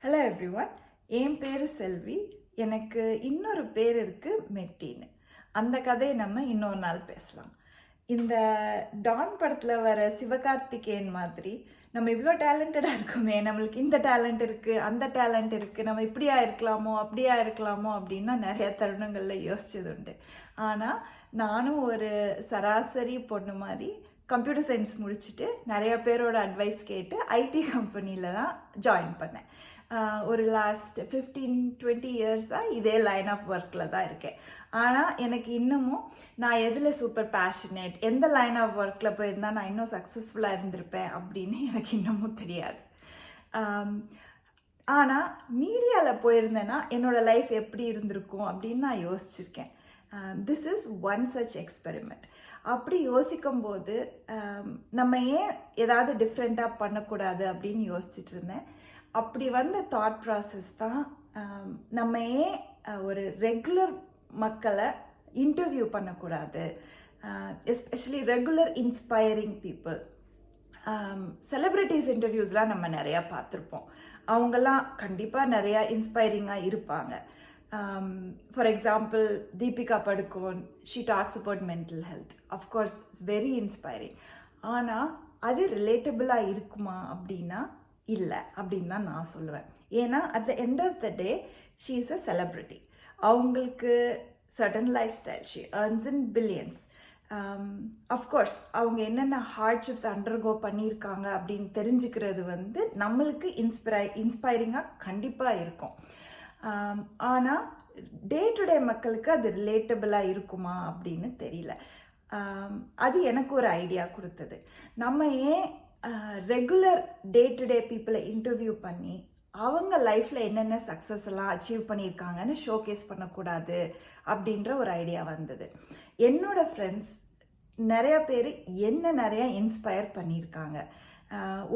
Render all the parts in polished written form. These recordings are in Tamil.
ஹலோ எவ்ரிவன், என் பேர் செல்வி. எனக்கு இன்னொரு பேர் இருக்குது மெட்டின்னு. அந்த கதையை நம்ம இன்னொரு நாள் பேசலாம். இந்த டான் படத்தில் வர சிவகார்த்திகேயன் மாதிரி நம்ம இவ்வளோ டேலண்டடாக இருக்குமே, நம்மளுக்கு இந்த டேலண்ட் இருக்குது, அந்த டேலண்ட் இருக்குது, நம்ம இப்படியா இருக்கலாமோ அப்படியா இருக்கலாமோ அப்படின்னா நிறைய தருணங்களில் யோசிச்சது உண்டு. ஆனால் நானும் ஒரு சராசரி பொண்ணு மாதிரி கம்ப்யூட்டர் சயின்ஸ் முடிச்சுட்டு நிறைய பேரோட அட்வைஸ் கேட்டு ஐடி கம்பெனியில் தான் ஜாயின் பண்ணேன். ஒரு லாஸ்ட் 15-20 இயர்ஸாக இதே லைன் ஆஃப் ஒர்க்கில் தான் இருக்கேன். ஆனால் எனக்கு இன்னமும் நான் எதில் சூப்பர் பேஷனேட், எந்த லைன் ஆஃப் ஒர்க்கில் போயிருந்தால் நான் இன்னும் சக்ஸஸ்ஃபுல்லாக இருந்திருப்பேன் அப்படின்னு எனக்கு இன்னமும் தெரியாது. ஆனால் மீடியாவில் போயிருந்தேன்னா என்னோடய லைஃப் எப்படி இருந்திருக்கும் அப்படின்னு நான் யோசிச்சிருக்கேன். This is one such experiment. அப்படி யோசிக்கும்போது நம்ம ஏன் ஏதாவது டிஃப்ரெண்ட்டாக பண்ணக்கூடாது அப்படின்னு யோசிச்சுட்டு இருந்தேன். அப்படி வந்த தாட் ப்ராசஸ் தான் நம்ம ஏன் ஒரு ரெகுலர் மக்களை இன்டர்வியூ பண்ணக்கூடாது, especially regular inspiring people. Celebrities இன்டர்வியூஸ்லாம் நம்ம நிறையா பார்த்துருப்போம். அவங்கெல்லாம் கண்டிப்பாக நிறையா இன்ஸ்பைரிங்காக இருப்பாங்க. For example, Deepika Padukone, she talks about mental health. Of course, it's very inspiring. ஆனால் அது ரிலேட்டபிளாக இருக்குமா அப்படின்னா இல்லை அப்படின்னு தான் நான் சொல்லுவேன். ஏன்னா at the end of the day she is a celebrity. அவங்களுக்கு certain lifestyle, she earns in billions. Of course அவங்க என்னென்ன ஹார்ட்ஷிப்ஸ் அண்டர்கோ பண்ணியிருக்காங்க அப்படின்னு தெரிஞ்சுக்கிறது நம்மளுக்கு இன்ஸ்பைரிங்காக கண்டிப்பாக இருக்கும். ஆனால் டே டு டே மக்களுக்கு அது ரிலேட்டபிளாக இருக்குமா அப்படின்னு தெரியல. அது எனக்கு ஒரு ஐடியா கொடுத்தது. நம்ம ஏன் ரெகுலர் டே டு டே பீப்புளை இன்டர்வியூ பண்ணி அவங்க லைஃப்பில் என்னென்ன சக்ஸஸ் எல்லாம் அச்சீவ் பண்ணியிருக்காங்கன்னு ஷோகேஸ் பண்ணக்கூடாது அப்படின்ற ஒரு ஐடியா வந்தது. என்னோடய ஃப்ரெண்ட்ஸ் நிறையா பேர் என்ன நிறையா இன்ஸ்பயர் பண்ணியிருக்காங்க.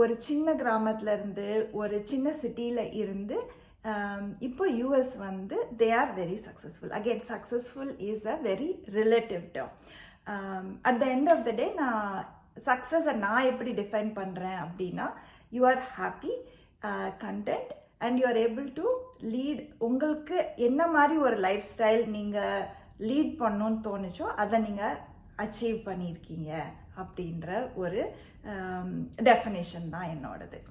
ஒரு சின்ன கிராமத்துலேருந்து ஒரு சின்ன சிட்டியில் இருந்து இப்போ US they are very successful. Again successful is a very relative term. At the end of the day நான் சக்ஸஸை நான் எப்படி டிஃபைன் பண்ணுறேன் அப்படின்னா, you are happy, content and you are able to lead. உங்களுக்கு என்ன மாதிரி ஒரு லைஃப் ஸ்டைல் நீங்கள் லீட் பண்ணணும்னு தோணுச்சோ அதை நீங்கள் அச்சீவ் பண்ணியிருக்கீங்க அப்படின்ற ஒரு டெஃபினேஷன் தான் என்னோடது.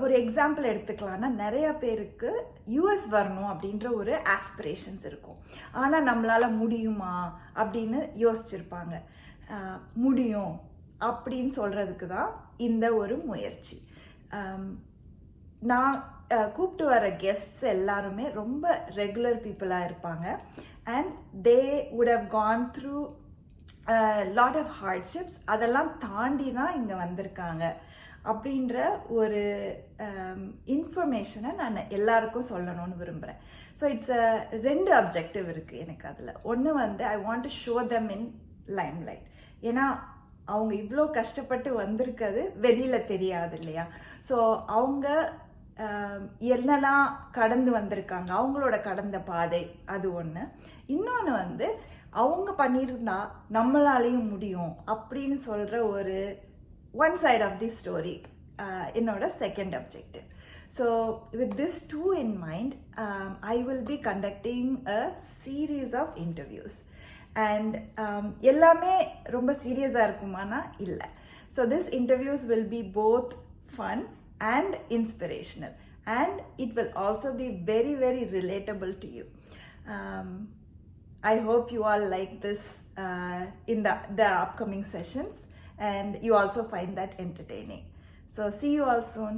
ஒரு எக்ஸாம்பிள் எடுத்துக்கலான்னா, நிறைய பேருக்கு யூஎஸ் வரணும் அப்படின்ற ஒரு ஆஸ்பிரேஷன்ஸ் இருக்கும். ஆனால் நம்மளால் முடியுமா அப்படின்னு யோசிச்சிருப்பாங்க. முடியும் அப்படின்னு சொல்கிறதுக்கு தான் இந்த ஒரு முயற்சி. நான் கூப்பிட்டு வர கெஸ்ட்ஸ் எல்லாருமே ரொம்ப ரெகுலர் பீப்புளாக இருப்பாங்க. And they would have gone through lot of hardships. அதெல்லாம் தாண்டி தான் இங்கே வந்திருக்காங்க அப்படின்ற ஒரு இன்ஃபர்மேஷனை நான் எல்லாருக்கும் சொல்லணும்னு விரும்புகிறேன். ஸோ இட்ஸ் ரெண்டு அப்ஜெக்டிவ் இருக்குது எனக்கு. அதில் ஒன்று I want to show them in Lime light. ஏன்னா அவங்க இவ்வளோ கஷ்டப்பட்டு வந்திருக்கிறது வெளியில் தெரியாது இல்லையா? ஸோ அவங்க என்னெல்லாம் கடந்து வந்திருக்காங்க, அவங்களோட கடந்த பாதை, அது ஒன்று. இன்னொன்று அவங்க பண்ணியிருந்தா நம்மளாலேயும் முடியும் அப்படின்னு சொல்கிற ஒரு one side of the story, என்னோட second objective. So with this two in mind, I will be conducting a series of interviews. And எல்லாமே ரொம்ப சீரியஸாக இருக்குமானா இல்லை. So this interviews will be both fun and inspirational, and it will also be very very relatable to you. I hope you all like this in the upcoming sessions, and you also find that entertaining. So see you all soon.